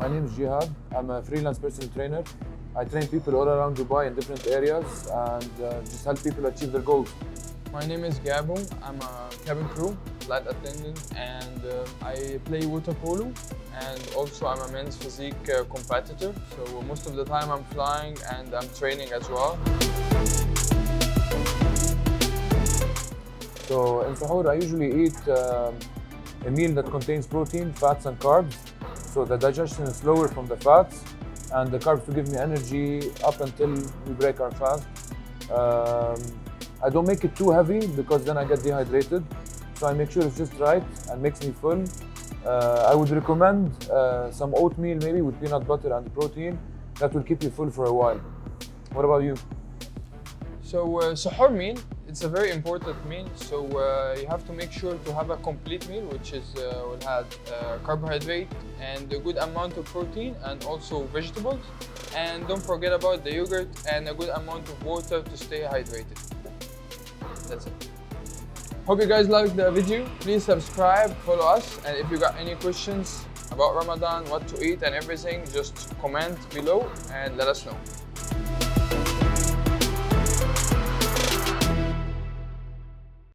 My name is Jihad. I'm a freelance personal trainer. I train people all around Dubai in different areas and just help people achieve their goals. My name is Gabo. I'm a cabin crew, flight attendant, and I play water polo. And also I'm a men's physique competitor. So most of the time I'm flying and I'm training as well. So in Suhoor, I usually eat a meal that contains protein, fats and carbs. So the digestion is slower from the fats and the carbs to give me energy up until we break our fast. I don't make it too heavy because then I get dehydrated. So I make sure it's just right and makes me full. I would recommend some oatmeal maybe with peanut butter and protein. That will keep you full for a while. What about you? So suhoor meal, it's a very important meal. So you have to make sure to have a complete meal, which is will have carbohydrate and a good amount of protein and also vegetables. And don't forget about the yogurt and a good amount of water to stay hydrated. That's it. Hope you guys liked the video. Please subscribe, follow us, and if you got any questions about Ramadan, what to eat and everything, just comment below and let us know.